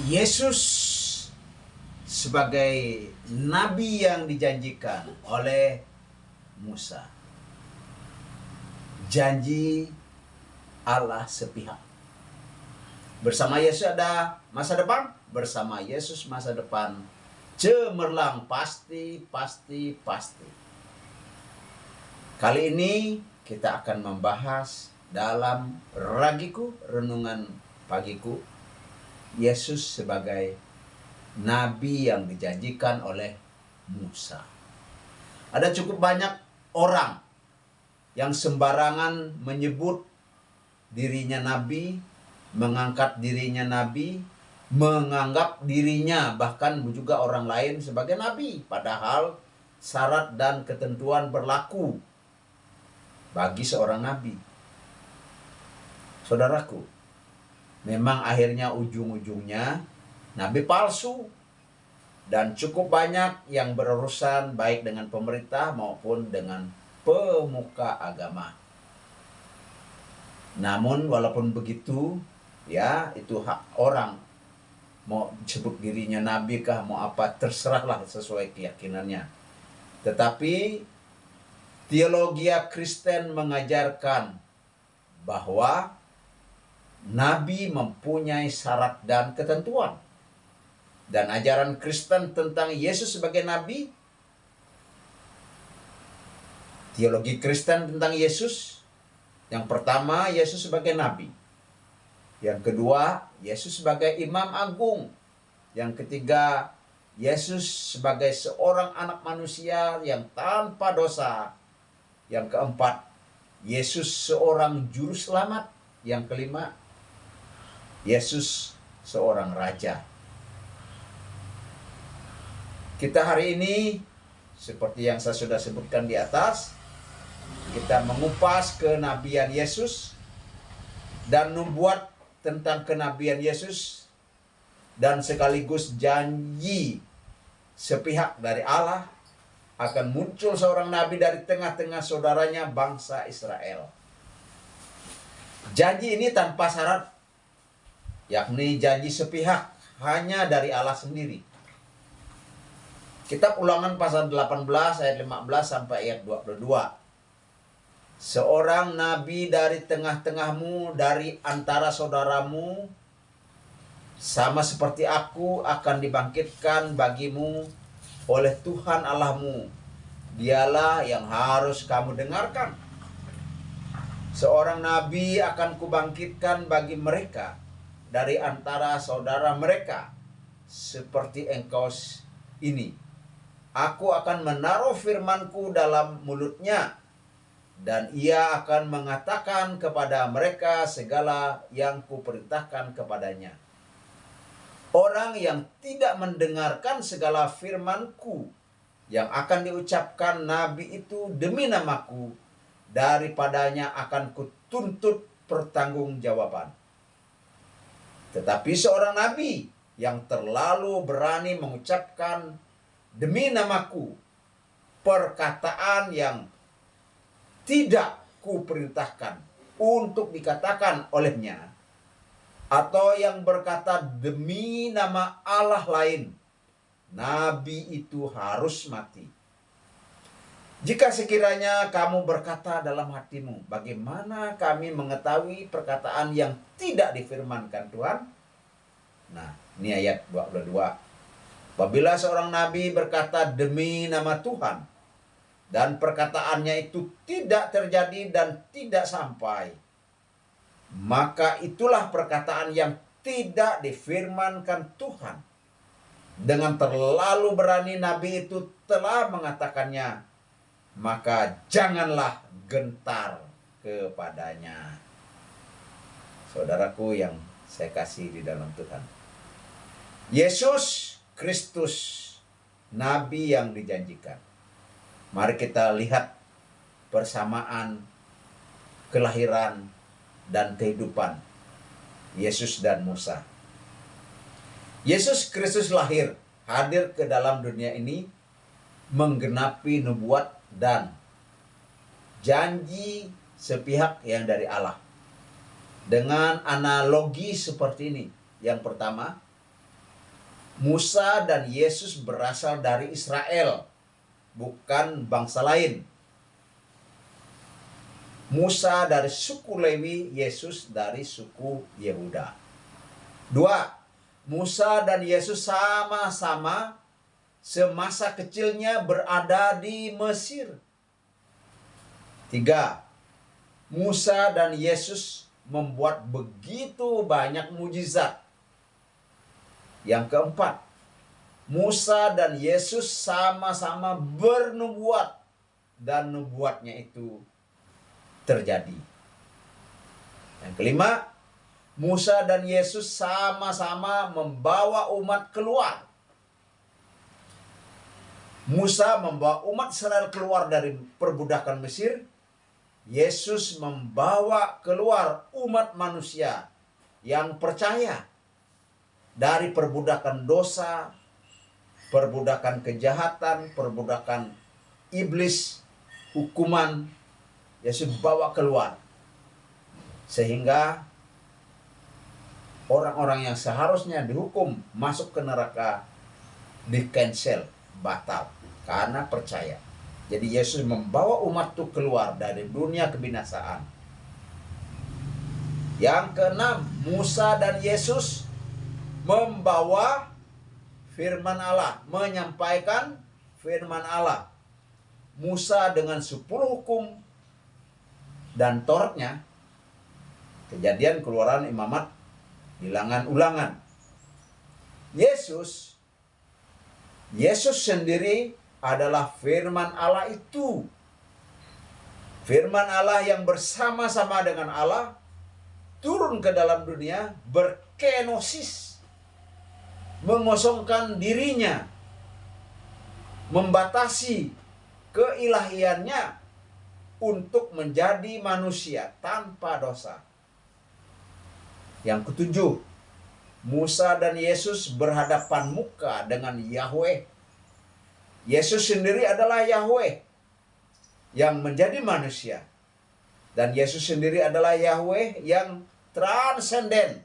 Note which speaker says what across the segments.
Speaker 1: Yesus sebagai nabi yang dijanjikan oleh Musa. Janji Allah sepihak. Bersama Yesus ada masa depan, bersama Yesus masa depan cemerlang pasti. Kali ini kita akan membahas dalam ragiku, renungan pagiku, Yesus sebagai nabi yang dijanjikan oleh Musa. Ada cukup banyak orang yang sembarangan menyebut dirinya nabi, mengangkat dirinya nabi, menganggap dirinya bahkan juga orang lain sebagai nabi. Padahal syarat dan ketentuan berlaku bagi seorang nabi. Saudaraku, memang akhirnya ujung-ujungnya nabi palsu. Dan cukup banyak yang berurusan baik dengan pemerintah maupun dengan pemuka agama. Namun walaupun begitu, ya itu hak orang. Mau sebut dirinya nabi kah, mau apa, terserahlah sesuai keyakinannya. Tetapi teologi Kristen mengajarkan bahwa nabi mempunyai syarat dan ketentuan. Dan ajaran Kristen tentang Yesus sebagai nabi, teologi Kristen tentang Yesus, yang pertama, Yesus sebagai nabi. Yang kedua, Yesus sebagai imam agung. Yang ketiga, Yesus sebagai seorang anak manusia yang tanpa dosa. Yang keempat, Yesus seorang juru selamat. Yang kelima, Yesus seorang raja. Kita hari ini, seperti yang saya sudah sebutkan di atas, kita mengupas kenabian Yesus dan membuat tentang kenabian Yesus dan sekaligus janji sepihak dari Allah akan muncul seorang nabi dari tengah-tengah saudaranya bangsa Israel. Janji ini tanpa syarat, yakni janji sepihak hanya dari Allah sendiri. Kitab Ulangan pasal 18 ayat 15 sampai ayat 22. Seorang nabi dari tengah-tengahmu, dari antara saudaramu, sama seperti aku, akan dibangkitkan bagimu oleh Tuhan Allahmu. Dialah yang harus kamu dengarkan. Seorang nabi akan kubangkitkan bagi mereka dari antara saudara mereka, seperti engkau ini. Aku akan menaruh firmanku dalam mulutnya, dan ia akan mengatakan kepada mereka segala yang kuperintahkan kepadanya. Orang yang tidak mendengarkan segala firmanku yang akan diucapkan nabi itu demi namaku, daripadanya akan kutuntut pertanggungjawaban. Tetapi seorang nabi yang terlalu berani mengucapkan demi namaku perkataan yang tidak kuperintahkan untuk dikatakan olehnya, atau yang berkata demi nama Allah lain, nabi itu harus mati. Jika sekiranya kamu berkata dalam hatimu, bagaimana kami mengetahui perkataan yang tidak difirmankan Tuhan? Nah, ini ayat 22. Apabila seorang nabi berkata demi nama Tuhan, dan perkataannya itu tidak terjadi dan tidak sampai, maka itulah perkataan yang tidak difirmankan Tuhan. Dengan terlalu berani nabi itu telah mengatakannya, maka janganlah gentar kepadanya. Saudaraku yang saya kasih di dalam Tuhan, Yesus Kristus, nabi yang dijanjikan. Mari kita lihat persamaan kelahiran dan kehidupan Yesus dan Musa. Yesus Kristus lahir, hadir ke dalam dunia ini, menggenapi nubuat dan janji sepihak yang dari Allah. Dengan analogi seperti ini. Yang pertama, Musa dan Yesus berasal dari Israel, bukan bangsa lain. Musa dari suku Lewi, Yesus dari suku Yehuda. 2. Musa dan Yesus sama-sama semasa kecilnya berada di Mesir. 3. Musa dan Yesus membuat begitu banyak mujizat. Yang keempat, Musa dan Yesus sama-sama bernubuat dan nubuatnya itu terjadi. Yang kelima, Musa dan Yesus sama-sama membawa umat keluar. Musa membawa umat Israel keluar dari perbudakan Mesir. Yesus membawa keluar umat manusia yang percaya dari perbudakan dosa, perbudakan kejahatan, perbudakan iblis, hukuman. Yesus bawa keluar. Sehingga orang-orang yang seharusnya dihukum masuk ke neraka di-cancel, batal, karena percaya. Jadi Yesus membawa umat itu keluar dari dunia kebinasaan. Yang keenam, Musa dan Yesus membawa firman Allah, menyampaikan firman Allah. Musa dengan 10 hukum dan Tauratnya, Kejadian, Keluaran, Imamat, Bilangan, Ulangan. Yesus sendiri adalah firman Allah itu. Firman Allah yang bersama-sama dengan Allah turun ke dalam dunia, berkenosis, mengosongkan dirinya, membatasi keilahiannya untuk menjadi manusia tanpa dosa. Yang ketujuh, Musa dan Yesus berhadapan muka dengan Yahweh. Yesus sendiri adalah Yahweh yang menjadi manusia. Dan Yesus sendiri adalah Yahweh yang transenden,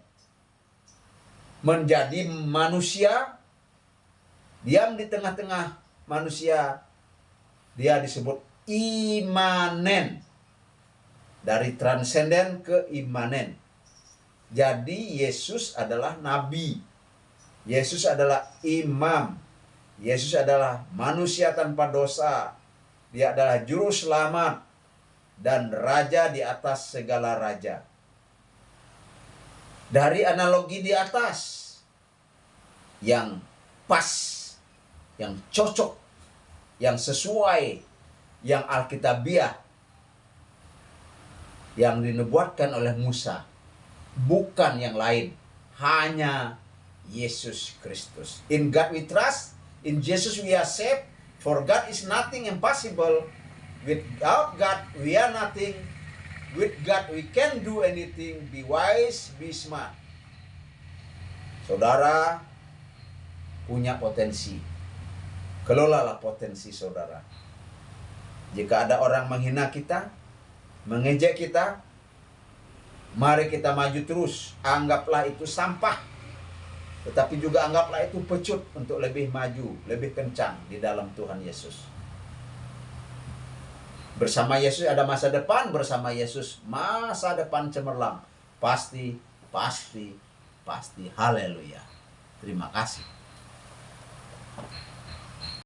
Speaker 1: menjadi manusia, diam di tengah-tengah manusia. Dia disebut imanen. Dari transenden ke imanen. Jadi Yesus adalah nabi. Yesus adalah imam. Yesus adalah manusia tanpa dosa. Dia adalah juru selamat dan raja di atas segala raja. Dari analogi di atas yang pas, yang cocok, yang sesuai, yang alkitabiah, yang dinubuatkan oleh Musa, bukan yang lain, hanya Yesus Kristus. In God we trust, in Jesus we are saved, for God is nothing impossible. Without God we are nothing. With God we can do anything. Be wise, be smart. Saudara punya potensi. Kelolalah potensi saudara. Jika ada orang menghina kita, mengejek kita, mari kita maju terus. Anggaplah itu sampah. Tetapi juga anggaplah itu pecut untuk lebih maju, lebih kencang di dalam Tuhan Yesus. Bersama Yesus ada masa depan, bersama Yesus masa depan cemerlang. Pasti, pasti, pasti. Haleluya. Terima kasih.